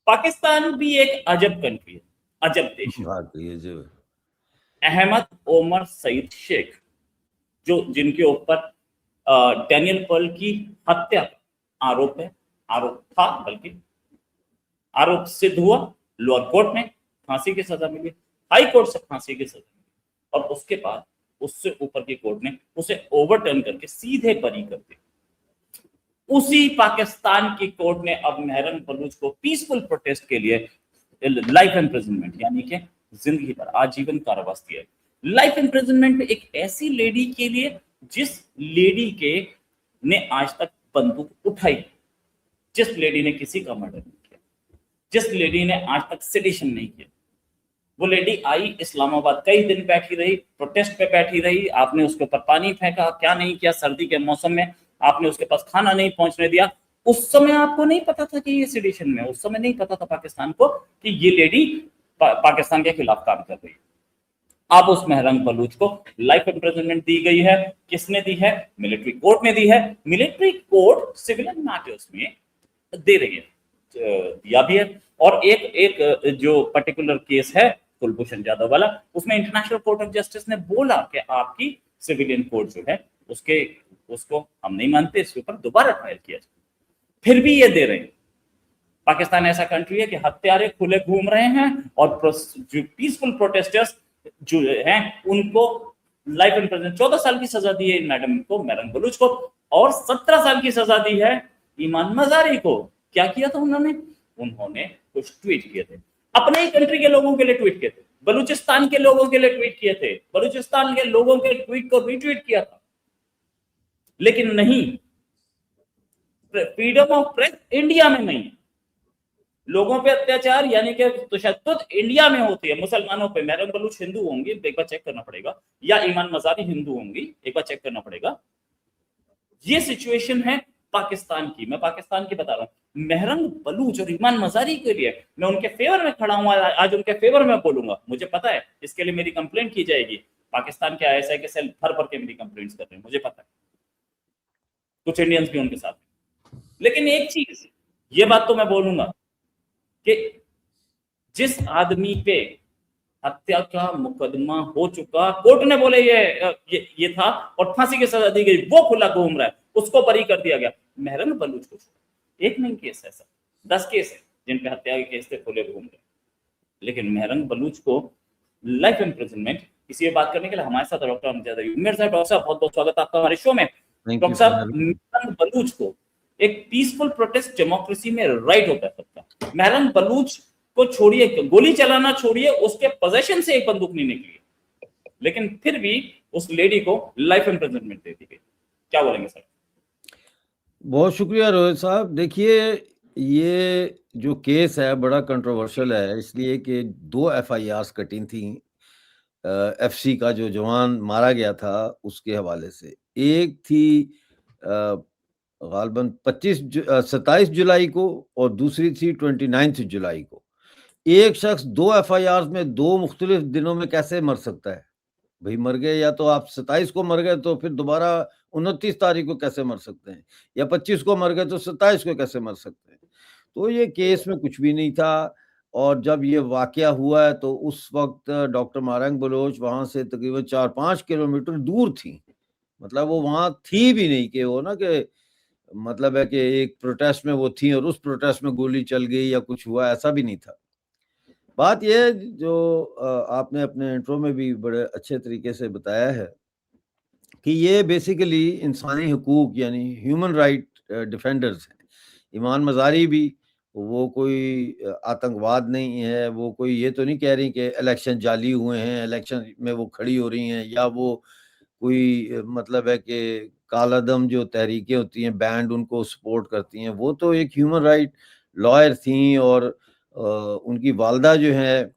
पाकिस्तान भी एक अजब कंट्री है, अजब देश है। वाकई अजब। अहमद ओमर सईद शेख, जो जिनके ऊपर डैनियल पर्ल की हत्या का आरोप है, आरोप था, बल्कि आरोप सिद्ध हुआ, लोअर कोर्ट में फांसी की सजा मिली, हाई कोर्ट से फांसी की सजा मिली, और उसके बाद उससे ऊपर की कोर्ट ने उसे ओवरटर्न करके सीधे बरी कर दिया। उसी पाकिस्तान की कोर्ट ने अब महरम बलूच को पीसफुल प्रोटेस्ट के लिए लाइफ इम्प्रिजनमेंट यानी कि जिंदगी भर आजीवन कारावास दिया। लाइफ इम्प्रिजनमेंट एक ऐसी लेडी के लिए जिस लेडी के ने आज तक बंदूक उठाई, जिस लेडी ने किसी का मर्डर नहीं किया, जिस लेडी ने आज तक सेडिशन नहीं किया। वो लेडी आई इस्लामाबाद, कई दिन बैठी रही, प्रोटेस्ट पे बैठी रही, आपने उसके ऊपर पानी फेंका, क्या नहीं किया, सर्दी के मौसम में आपने उसके पास खाना नहीं पहुंचने दिया। उस समय आपको नहीं पता था कि ये सेडिशन में, उस समय नहीं पता था पाकिस्तान को कि ये लेडी पाकिस्तान के खिलाफ काम कर रही है। अब उस महरंग बलूच को लाइफ इम्प्रिजनमेंट दी गई है। किसने दी है? मिलिट्री कोर्ट ने दी है। मिलिट्री कोर्ट सिविलियन मैटर्स में दे रही है, दिया भी है। और एक एक जो पर्टिकुलर केस है कुलभूषण जाधव वाला, उसमें इंटरनेशनल कोर्ट ऑफ जस्टिस ने बोला कि आपकी सिविलियन कोर्ट जो है उसको हम नहीं मानते, इसके ऊपर दोबारा ट्रायल किया जाए। फिर भी ये दे रहे हैं। पाकिस्तान ऐसा कंट्री है कि हत्यारे खुले घूम रहे हैं और जो पीसफुल प्रोटेस्टर्स जो हैं उनको लाइफ इम्प्रिजनमेंट 14 साल की सजा दी है मैडम को, महरंग बलूच को, और 17 साल की सजा दी है ईमान मजारी को। क्या किया था उन्होंने कुछ ट्वीट किए थे, अपने ही कंट्री के लोगों के लिए ट्वीट किए थे, बलूचिस्तान के लोगों के लिए ट्वीट किए थे, बलूचिस्तान के लोगों के ट्वीट को रीट्वीट किया था। लेकिन नहीं, फ्रीडम ऑफ प्रेस इंडिया में नहीं है। लोगों पे अत्याचार यानी कि तशद्दुद इंडिया में होती है, मुसलमानों पे। महरम बलूच हिंदू होंगी, एक बार चेक करना पड़ेगा, या ईमान मजारी हिंदू होंगी, एक बार चेक करना पड़ेगा। ये सिचुएशन है पाकिस्तान की, मैं पाकिस्तान की बता रहा हूं। महरम बलूच और ईमान मजारी के लिए मैं उनके फेवर में खड़ा हूं, आज उनके फेवर में बोलूंगा। मुझे पता है इसके लिए मेरी कंप्लेंट की जाएगी, पाकिस्तान के ISI के सेल भर भर के मेरी कंप्लेंट्स कर रहे हैं, मुझे पता है, कुछ इंडियंस भी उनके साथ। लेकिन एक चीज, ये बात तो मैं बोलूंगा कि जिस आदमी पे हत्या का मुकदमा हो चुका, कोर्ट ने बोले ये था और फांसी की सजा दी गई, वो खुला घूम रहा है, उसको बरी कर दिया गया। महरम बलूच को एक नहीं केस है सर, 10 केस है जिन पे हत्या के केस थे, खुले घूम रहे। लेकिन महरम बलूच को लाइफ इम्प्रिजनमेंट, इसी बात करने के लिए हमारे साथ डॉक्टर अमजद मेरे साहब। डॉक्टर साहब बहुत बहुत स्वागत आपका हमारे शो में। डॉक्टर साहब, महरम बलूच को एक पीसफुल प्रोटेस्ट डेमोक्रेसी में राइट होता है सबका। महरम बलूच को छोड़िए, गोली चलाना छोड़िए, उसके पोजेशन से एक बंदूक नहीं निकली, लेकिन फिर भी उस लेडी को लाइफ इम्प्रिजनमेंट दे दी गई। क्या बोलेंगे सर? बहुत शुक्रिया रोहित साहब। देखिए, ये जो केस है बड़ा कंट्रोवर्शियल है, इसलिए कि 2 FIRs कटी थी FC का जो जवान मारा गया था उसके हवाले से। एक थी गालबन 27 जुलाई को और दूसरी थी 29 जुलाई को। एक शख्स 2 FIRs में 2 मुख्तलिफ दिनों में कैसे मर सकता है भाई? मर गए, या तो आप 27 को मर गए तो फिर दोबारा 29 तारीख को कैसे मर सकते हैं, या 25 को मर गए तो 27 को कैसे मर सकते हैं? तो ये केस में कुछ भी नहीं था। और जब ये वाकया हुआ है तो उस वक्त डॉक्टर महरंग बलूच वहां से तकरीबन 4-5 किलोमीटर दूर थी। मतलब वो वहां थी भी नहीं कि वो ना कि मतलब है कि एक प्रोटेस्ट में वो थी और उस प्रोटेस्ट में गोली चल गई या कुछ हुआ, ऐसा भी नहीं था। बात यह जो आपने अपने इंट्रो में भी बड़े अच्छे तरीके से बताया है कि ये बेसिकली इंसानी हुकूक यानी ह्यूमन राइट डिफेंडर्स हैं। ईमान मजारी भी, वो कोई आतंकवाद नहीं है, वो कोई ये तो नहीं कह रही कि इलेक्शन जाली हुए हैं, इलेक्शन में वो खड़ी हो रही हैं, या वो कोई मतलब है कि कालादम जो तहरीकें होती हैं बैंड उनको सपोर्ट करती हैं। वो तो एक ह्यूमन राइट लॉयर थी और उनकी वालदा जो है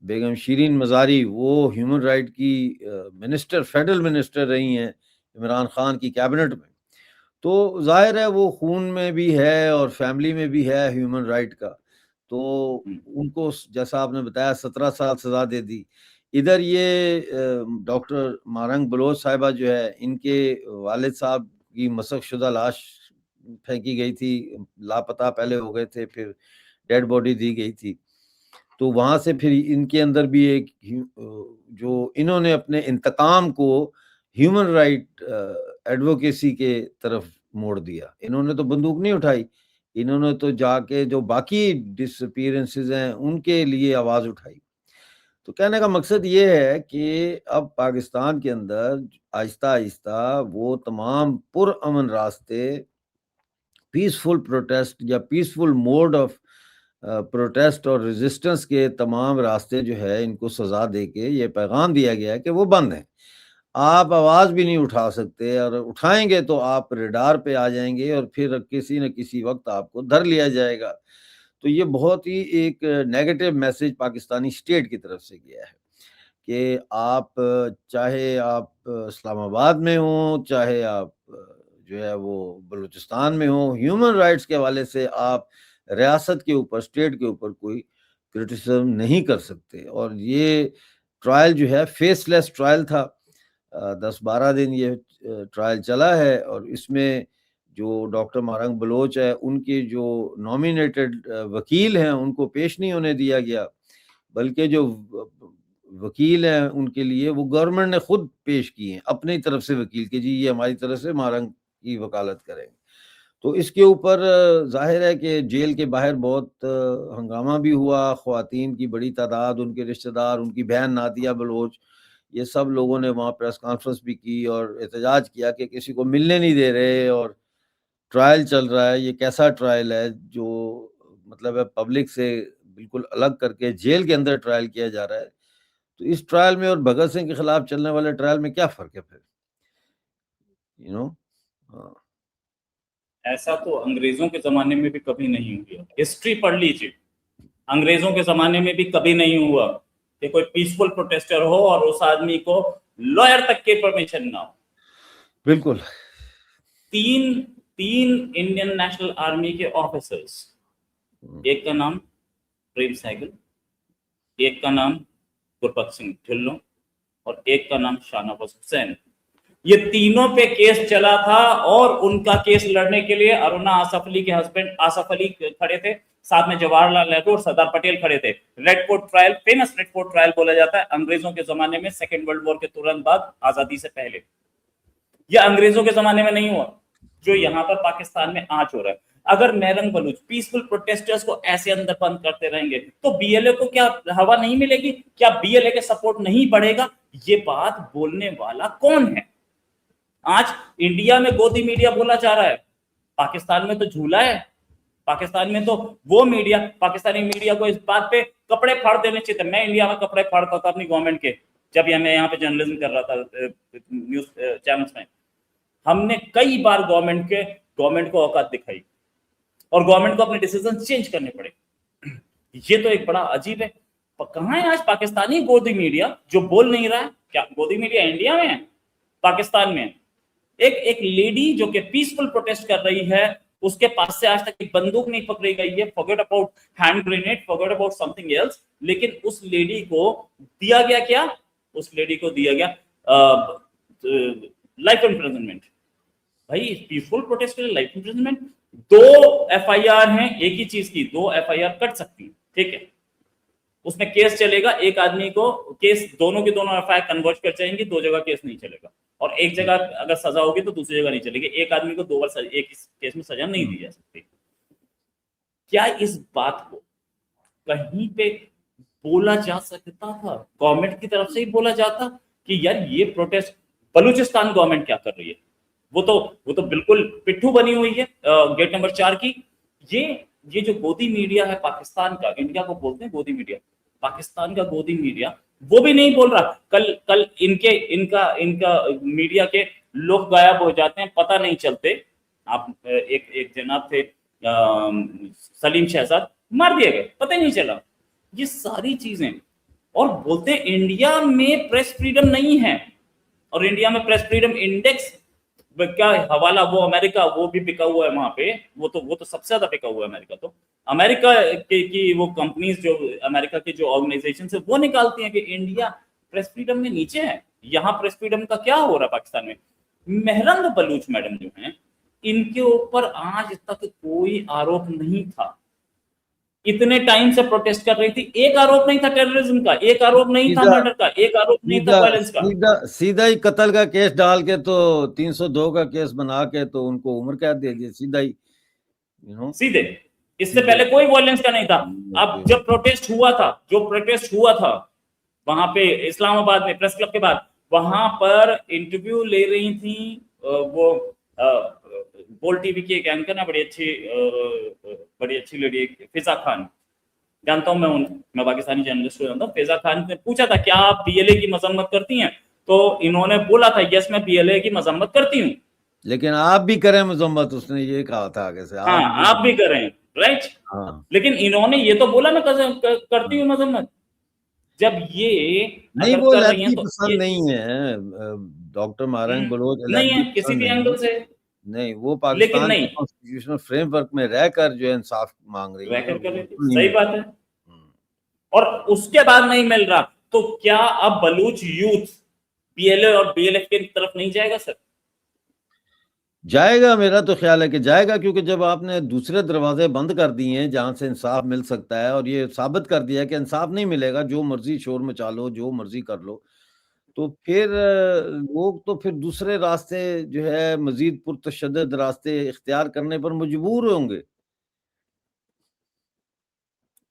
बेगम शिरीन मजारी, वो ह्यूमन राइट की मिनिस्टर, फेडरल मिनिस्टर रही हैं इमरान खान की कैबिनेट में। तो जाहिर है वो खून में भी है और फैमिली में भी है ह्यूमन राइट का। तो उनको जैसा आपने बताया 17 साल सजा दे दी। इधर ये डॉक्टर महरंग बलूच साहिबा जो है, इनके वालिद साहब की मसक शुदा लाश फेंकी गई थी, लापता पहले हो गए थे, फिर डेड बॉडी दी गई थी। तो वहां से फिर इनके अंदर भी एक जो इन्होंने अपने इंतकाम को ह्यूमन राइट एडवोकेसी के तरफ मोड़ दिया। इन्होंने तो बंदूक नहीं उठाई, इन्होंने तो जाके जो बाकी डिसअपीयरेंसेस हैं उनके लिए आवाज उठाई। तो कहने का मकसद ये है कि अब पाकिस्तान के अंदर आहिस्ता आहिस्ता वो तमाम पुरअमन रास्ते, पीसफुल प्रोटेस्ट या पीसफुल मोड ऑफ प्रोटेस्ट और रेजिस्टेंस के तमाम रास्ते जो है इनको सजा दे के ये पैगाम दिया गया है कि वो बंद हैं। आप आवाज भी नहीं उठा सकते, और उठाएंगे तो आप रेडार पे आ जाएंगे और फिर किसी न किसी वक्त आपको धर लिया जाएगा। तो ये बहुत ही एक नेगेटिव मैसेज पाकिस्तानी स्टेट की तरफ से गया है कि आप चाहे आप इस्लामाबाद में हो, चाहे आप जो है वो बलूचिस्तान में हो, ह्यूमन राइट्स के हवाले से आप रियासत के ऊपर, स्टेट के ऊपर कोई क्रिटिसिज्म नहीं कर सकते। और ये ट्रायल जो है फेसलेस ट्रायल था, 10-12 दिन ये ट्रायल चला है, और इसमें जो डॉक्टर मारंग बलोच है उनके जो नॉमिनेटेड वकील हैं उनको पेश नहीं होने दिया गया, बल्कि जो वकील हैं उनके लिए वो गवर्नमेंट ने खुद पेश किए हैं अपनी तरफ से वकील के, जी ये हमारी तरफ से मारंग की वकालत करेंगे। तो इसके ऊपर जाहिर है कि जेल के बाहर बहुत हंगामा भी हुआ, ख्वातीन की बड़ी तादाद, उनके रिश्तेदार, उनकी बहन नादिया बलोच, ये सब लोगों ने वहाँ प्रेस कॉन्फ्रेंस भी की और एहतजाज किया कि किसी को मिलने नहीं दे रहे और ट्रायल चल रहा है। ये कैसा ट्रायल है जो मतलब है पब्लिक से बिल्कुल अलग करके जेल के अंदर ट्रायल किया जा रहा है। तो इस ट्रायल में और भगत सिंह के खिलाफ चलने वाले ट्रायल में क्या फर्क है फिर, यू नो? ऐसा तो अंग्रेजों के जमाने में भी कभी नहीं हुआ। हिस्ट्री पढ़ लीजिए, अंग्रेजों के जमाने में भी कभी नहीं हुआ कि कोई पीसफुल प्रोटेस्टर हो और उस आदमी को लॉयर तक की परमिशन ना हो। बिल्कुल। तीन इंडियन नेशनल आर्मी के ऑफिसर्स, एक का नाम प्रेम सहगल, एक का नाम गुरबख्श सिंह ढिल्लों और एक का नाम शाहनवाज हुसैन, ये तीनों पे केस चला था। और उनका केस लड़ने के लिए अरुणा आसफ अली के हस्बैंड आसफ अली खड़े थे, साथ में जवाहरलाल नेहरू और सरदार पटेल खड़े थे। Red fort trial, famous red fort trial बोला जाता है, अंग्रेजों के जमाने में, सेकेंड वर्ल्ड वॉर के तुरंत बाद, आजादी से पहले। यह अंग्रेजों के जमाने में नहीं हुआ जो यहां पर पाकिस्तान में आज हो रहा है। अगर मैरंग बलूच पीसफुल प्रोटेस्टर्स को ऐसे अंदर बंद करते रहेंगे तो बीएलए को क्या हवा नहीं मिलेगी? क्या बीएलए के सपोर्ट नहीं बढ़ेगा? ये बात बोलने वाला कौन है? आज इंडिया में गोदी मीडिया बोला जा रहा है, पाकिस्तान में तो झूला है। पाकिस्तान में तो वो मीडिया, पाकिस्तानी मीडिया को इस बात पे कपड़े फाड़ देने चाहिए। मैं इंडिया में कपड़े फाड़ता था अपनी गवर्नमेंट के, जब मैं यहाँ पे जर्नलिज्म कर रहा था न्यूज चैनल्स में। हमने कई बार गवर्नमेंट को औकात दिखाई और गवर्नमेंट को अपने डिसीजन चेंज करने पड़े। ये तो एक बड़ा अजीब है। कहां है आज पाकिस्तानी गोदी मीडिया जो बोल नहीं रहा है? क्या गोदी मीडिया इंडिया में है, पाकिस्तान में? एक लेडी जो कि पीसफुल प्रोटेस्ट कर रही है, उसके पास से आज तक एक बंदूक नहीं पकड़ी गई है। Forget about hand grenade, forget about something else, लेकिन उस लेडी को दिया गया क्या? उस लेडी को दिया गया लाइफ इम्प्रिजनमेंट। भाई पीसफुल प्रोटेस्ट के लिए लाइफ इम्प्रिजनमेंट? 2 एफआईआर हैं एक ही चीज की, 2 एफआईआर कट सकती है, ठीक है, उसमें केस चलेगा। एक आदमी को केस, दोनों की दोनों एफआईआर कन्वर्ट कर जाएंगी, 2 जगह केस नहीं चलेगा। और एक जगह अगर सजा होगी तो दूसरी जगह नहीं चलेगी। एक आदमी को 2 बार एक केस में सजा नहीं दी जा सकती। क्या इस बात को कहीं पे बोला जा सकता था? गवर्नमेंट की तरफ से ही बोला जाता कि यार ये प्रोटेस्ट बलूचिस्तान गवर्नमेंट क्या कर रही है? वो तो बिल्कुल पिट्ठू बनी हुई है गेट नंबर 4 की। ये जो गोदी मीडिया है पाकिस्तान का, इंडिया को बोलते हैं गोदी मीडिया, पाकिस्तान का गोदी मीडिया वो भी नहीं बोल रहा। कल इनका मीडिया के लोग गायब हो जाते हैं, पता नहीं चलते। आप एक जनाब थे सलीम शहजाद, मार दिए गए, पता ही नहीं चला। ये सारी चीजें, और बोलते हैं इंडिया में प्रेस फ्रीडम नहीं है, और इंडिया में प्रेस फ्रीडम इंडेक्स क्या हवाला, वो अमेरिका वो भी बिका हुआ है वहां पे। वो तो सबसे ज्यादा बिका हुआ है अमेरिका। तो अमेरिका की वो कंपनीज, जो अमेरिका की जो ऑर्गेनाइजेशन है, वो निकालती हैं कि इंडिया प्रेस फ्रीडम में नीचे है। यहाँ प्रेस फ्रीडम का क्या हो रहा है पाकिस्तान में? मेहरंग बलूच मैडम जो हैं, इनके ऊपर आज तक कोई आरोप नहीं था। इतने टाइम से प्रोटेस्ट कर रही थी। एक आरोप नहीं था टेररिज्म का, एक आरोप नहीं था सीधा मर्डर का, एक आरोप नहीं था सीधा वायलेंस का। सीधा सीधा ही कत्ल का केस डाल के तो 302 का केस बना के तो उनको उम्र कैद दे दिया सीधा ही, सीधे। इससे पहले कोई वायलेंस का नहीं था। अब जब प्रोटेस्ट हुआ था, जो प्रोटेस्ट हुआ था वहां पे इस्लामाबाद में प्रेस क्लब के बाद, वहां पर इंटरव्यू ले रही थी वो बोल टीवी की एक एंकर है, बड़ी अच्छी लेडी, फिजा खान, जानता हूं मैं पाकिस्तानी जर्नलिस्ट को जानता हूं। फिजा खान ने पूछा था क्या आप बीएलए की मजम्मत करती हैं, तो इन्होंने बोला था यस मैं बीएलए की मजम्मत करती हूँ। लेकिन आप भी करें मजम्मत, उसने ये कहा था आगे से, आप भी करें, राइट। हाँ। लेकिन इन्होंने ये तो बोला मैं करती हूँ मजम्मत। जब ये नहीं, अगर वो कर रही हैं लहदी तो पसंद ये नहीं है, डॉक्टर मारंग बलोच नहीं है लहदी किसी पसंद भी नहीं एंगल है। से। नहीं, वो लेकिन पाकिस्तान के नहीं, कॉन्स्टिट्यूशनल फ्रेमवर्क में रहकर जो है इंसाफ मांग रही है, रैकेट वो कर रही थी, बिल्कुल नहीं सही मिल बात है। हम्म। और उसके बाद नहीं मिल रहा, तो क्या अब बलूच यूथ बीएलए और बीएलएफ की तरफ नहीं जाएगा सर? जाएगा, मेरा तो ख्याल है कि जाएगा, क्योंकि जब आपने दूसरे दरवाजे बंद कर दिए हैं जहां से इंसाफ मिल सकता है, और ये साबित कर दिया है कि इंसाफ नहीं मिलेगा, जो मर्जी शोर मचा लो, जो मर्जी कर लो, तो फिर लोग तो फिर दूसरे रास्ते जो है मजीद पुरतशद्दद रास्ते इख्तियार करने पर मजबूर होंगे।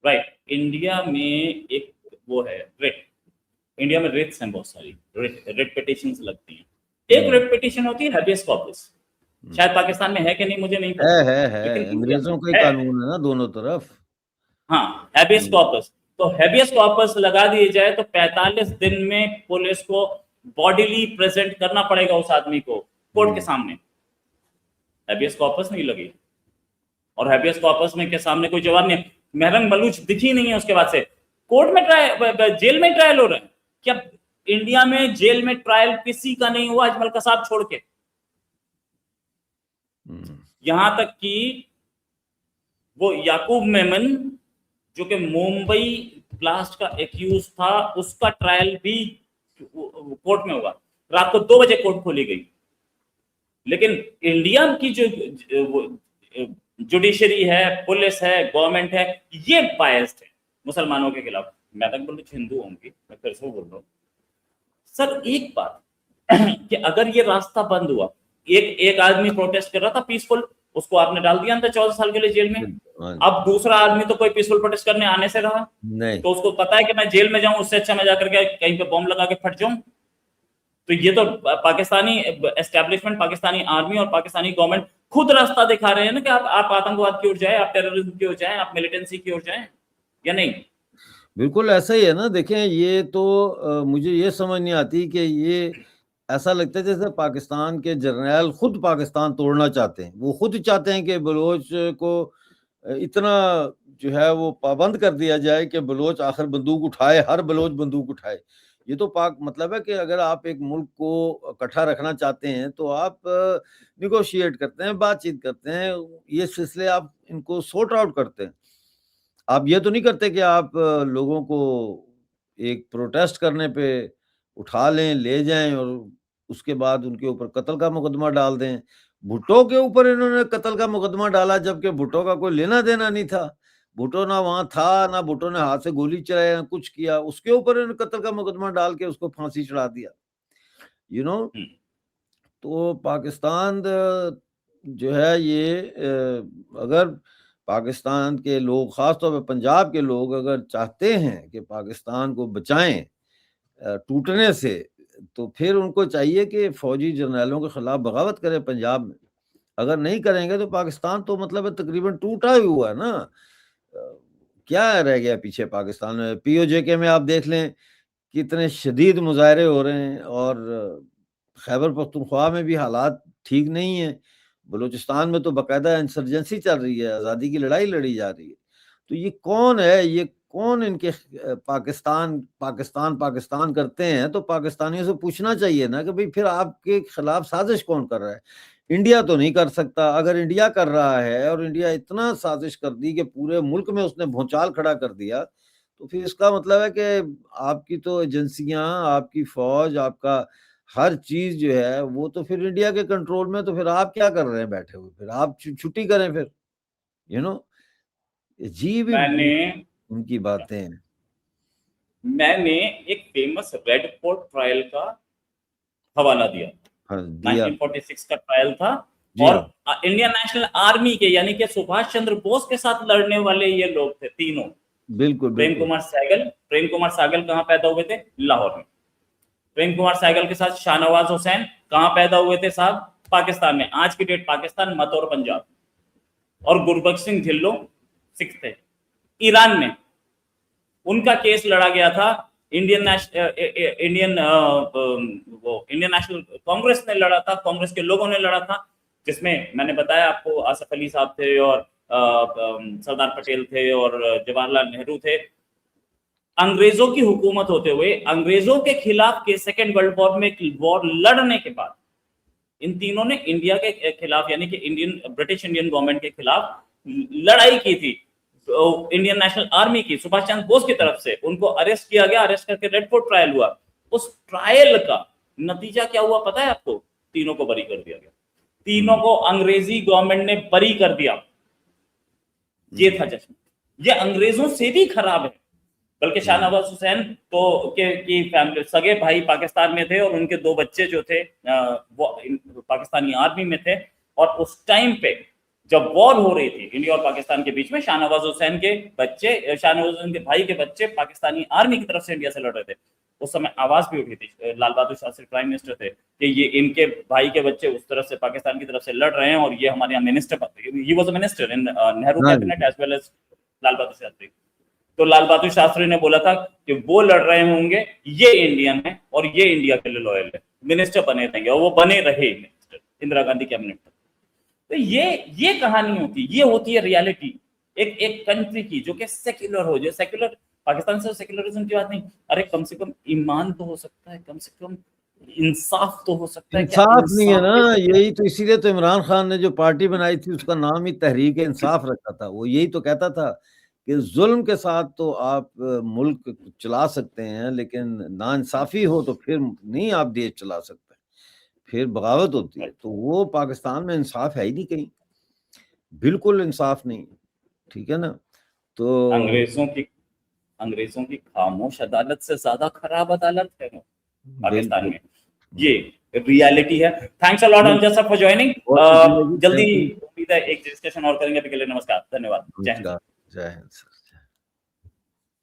राइट। इंडिया में एक वो है रेट, इंडिया में रेट्स हैं बहुत सारी, रेट पिटिशंस लगती हैं। एक रेट पिटिशन होती है हैबियस कॉर्पस, शायद पाकिस्तान में है कि नहीं मुझे नहीं पता, है लेकिन इंडिया में अंग्रेजों का ही है। कानून है ना दोनों तरफ। हाँ, हैबियस कॉर्पस। तो हैबियस कॉर्पस लगा दिए जाए तो 45 दिन में पुलिस को बॉडीली प्रेजेंट करना पड़ेगा उस आदमी को कोर्ट के सामने। हैबियस कॉर्पस नहीं लगी, और हैबियस कॉर्पस में के सामने कोई जवाब नहीं है। महरंग बलूच दिखी नहीं है उसके बाद से। कोर्ट में ट्रायल, जेल में ट्रायल हो रहा है क्या? इंडिया में जेल में ट्रायल किसी का नहीं हुआ अजमल कसाब छोड़ के। यहां तक कि वो याकूब मेमन जो कि मुंबई ब्लास्ट का एक्यूज था, उसका ट्रायल भी कोर्ट में हुआ। रात को 2 बजे कोर्ट खोली गई। लेकिन इंडिया की जो जुडिशरी है, पुलिस है, गवर्नमेंट है, ये बायस्ड है मुसलमानों के खिलाफ। मैं तक बोलूँ हिंदू होंगी, मैं फिर से बोल रहा हूँ सर एक बात कि अगर ये रास्ता बंद हुआ, एक आदमी प्रोटेस्ट कर रहा था पीसफुल, उसको आपने डाल दिया अंदर 14 साल के लिए जेल में। अब दूसरा आदमी तो कोई पीसफुल प्रोटेस्ट करने आने से रहा नहीं, तो उसको पता है कि मैं जेल में जाऊं, उससे अच्छा मैं जाकर के कहीं पे बॉम्ब लगा के फट जाऊं। तो ये तो पाकिस्तानी एस्टेब्लिशमेंट, पाकिस्तानी आर्मी और पाकिस्तानी गवर्नमेंट खुद रास्ता दिखा रहे हैं ना कि आप आतंकवाद की ओर जाए, आप टेररिज्म की ओर जाए, आप मिलिटेंसी की ओर जाए, या नहीं? बिल्कुल ऐसा ही है ना। देखें, ये तो मुझे ये समझ नहीं आती कि ये ऐसा लगता है जैसे पाकिस्तान के जर्नैल खुद पाकिस्तान तोड़ना चाहते हैं। वो खुद चाहते हैं कि बलोच को इतना जो है वो पाबंद कर दिया जाए कि बलोच आखिर बंदूक उठाए, हर बलोच बंदूक उठाए। ये तो पाक मतलब है कि अगर आप एक मुल्क को इकट्ठा रखना चाहते हैं तो आप निगोशिएट करते हैं, बातचीत करते हैं, ये सिलसिले आप इनको सॉर्ट आउट करते हैं। आप ये तो नहीं करते कि आप लोगों को एक प्रोटेस्ट करने पे उठा लें, ले जाएं और उसके बाद उनके ऊपर कत्ल का मुकदमा डाल दें। भुट्टो के ऊपर इन्होंने कत्ल का मुकदमा डाला, जबकि भुट्टो का कोई लेना देना नहीं था। भुट्टो ना वहां था, ना भुट्टो ने हाथ से गोली चलाई, ना कुछ किया। उसके ऊपर इन्होंने कत्ल का मुकदमा डाल के उसको फांसी चढ़ा दिया। यू नो तो पाकिस्तान जो है ये अगर पाकिस्तान के लोग, खासतौर पर पंजाब के लोग, अगर चाहते हैं कि पाकिस्तान को बचाएं टूटने से, तो फिर उनको चाहिए कि फौजी जर्नैलों के खिलाफ बगावत करें पंजाब में। अगर नहीं करेंगे तो पाकिस्तान तो मतलब तकरीबन टूटा ही हुआ है ना। क्या रह गया पीछे पाकिस्तान में? पीओजे में आप देख लें कितने शदीद मुजाहरे हो रहे हैं, और खैबर पख्तूनख्वा में भी हालात ठीक नहीं है। बलूचिस्तान में तो बाकायदा इंसर्जेंसी चल रही है, आज़ादी की लड़ाई लड़ी जा रही है। तो ये कौन है, ये कौन इनके पाकिस्तान पाकिस्तान पाकिस्तान करते हैं? तो पाकिस्तानियों से पूछना चाहिए ना कि भाई फिर आपके खिलाफ साजिश कौन कर रहा है? इंडिया तो नहीं कर सकता। अगर इंडिया कर रहा है और इंडिया इतना साजिश कर दी कि पूरे मुल्क में उसने भूचाल खड़ा कर दिया, तो फिर इसका मतलब है कि आपकी तो एजेंसियां, आपकी फौज, आपका हर चीज जो है वो तो फिर इंडिया के कंट्रोल में। तो फिर आप क्या कर रहे हैं बैठे हुए? फिर आप छुट्टी करें फिर, यू नो अजीब उनकी बातें हैं। मैंने एक फेमस रेड फोर्ट ट्रायल का हवाला दिया। हाँ, दिया। 1946 का ट्रायल था जी और हाँ। इंडियन नेशनल आर्मी के यानी कि सुभाष चंद्र बोस के साथ लड़ने वाले ये लोग थे तीनों। बिल्कुल प्रेम बिल्कुल। कुमार सहगल कहाँ पैदा हुए थे? लाहौर में। प्रेम कुमार सहगल के साथ शाहनवाज हुसैन कहाँ पैदा हुए थे साहब? पाकिस्तान में। आज की डेट पाकिस्तान, मत और पंजाब। और गुरबख्श सिंह ढिल्लो सिख थे, ईरान में। उनका केस लड़ा गया था इंडियन नेशनल कांग्रेस ने लड़ा था, कांग्रेस के लोगों ने लड़ा था, जिसमें मैंने बताया आपको आसिफ अली साहब थे और सरदार पटेल थे और जवाहरलाल नेहरू थे। अंग्रेजों की हुकूमत होते हुए अंग्रेजों के खिलाफ के सेकेंड वर्ल्ड वॉर में वॉर लड़ने के बाद इन तीनों ने इंडिया के खिलाफ यानी कि ब्रिटिश इंडियन गवर्नमेंट के खिलाफ लड़ाई की थी। तो इंडियन नेशनल आर्मी की, सुभाष चंद्र बोस की तरफ से उनको अरेस्ट किया गया, अरेस्ट करके रेड फोर्ट ट्रायल हुआ। उस ट्रायल का नतीजा क्या हुआ पता है आपको? तीनों को बरी कर दिया गया। तीनों को अंग्रेजी गवर्नमेंट ने बरी कर दिया। ये था जश्न। ये अंग्रेजों से भी खराब है। बल्कि शाहनवाज हुसैन तो की फैमिली सगे भाई पाकिस्तान में थे और उनके दो बच्चे जो थे वो पाकिस्तानी आर्मी में थे। और उस टाइम पे जब वॉर हो रही थी इंडिया और पाकिस्तान के बीच में, शाहनवाज हुसैन के भाई के बच्चे पाकिस्तानी आर्मी की तरफ से इंडिया से लड़ रहे थे। उस समय आवाज भी उठी थी, लाल बहादुर शास्त्री प्राइम मिनिस्टर थे, कि ये इनके भाई के बच्चे उस तरफ से पाकिस्तान की तरफ से लड़ रहे हैं और ये हमारे यहाँ minister, he was a minister in Nehru cabinet as well as Lal Bahadur Shastri. तो लाल बहादुर शास्त्री ने बोला था कि वो लड़ रहे होंगे, ये इंडियन है और ये इंडिया के लिए लॉयल है, मिनिस्टर बने रहेंगे, और वो बने रहे मिनिस्टर इंदिरा गांधी कैबिनेट। तो ये कहानी होती, ये होती है रियलिटी एक कंट्री की जो कि सेक्युलर हो। जो सेक्युलर पाकिस्तान से सेक्युलरिज्म की बात नहीं, अरे कम से कम ईमान तो हो सकता है, कम से कम इंसाफ तो हो सकता है। इंसाफ नहीं है ना, यही तो, इसीलिए तो इमरान खान ने जो पार्टी बनाई थी उसका नाम ही तहरीक इंसाफ रखा था। वो यही तो कहता था कि जुल्म के साथ तो आप मुल्क चला सकते हैं, लेकिन नाइंसाफी हो तो फिर नहीं आप देश चला सकते, फिर बगावत होती है। तो वो पाकिस्तान में इंसाफ है ही नहीं कहीं, बिल्कुल इंसाफ नहीं, ठीक है ना। तो अंग्रेजों की खामोश अदालत से ज्यादा खराब अदालत है पाकिस्तान में। ये रियलिटी है। Thanks a lot Amjad sir for joining. जल्दी उम्मीद है एक डिस्कशन और करेंगे। अभी के लिए नमस्कार, धन्यवाद, जय हिंद। जय हिंद सर।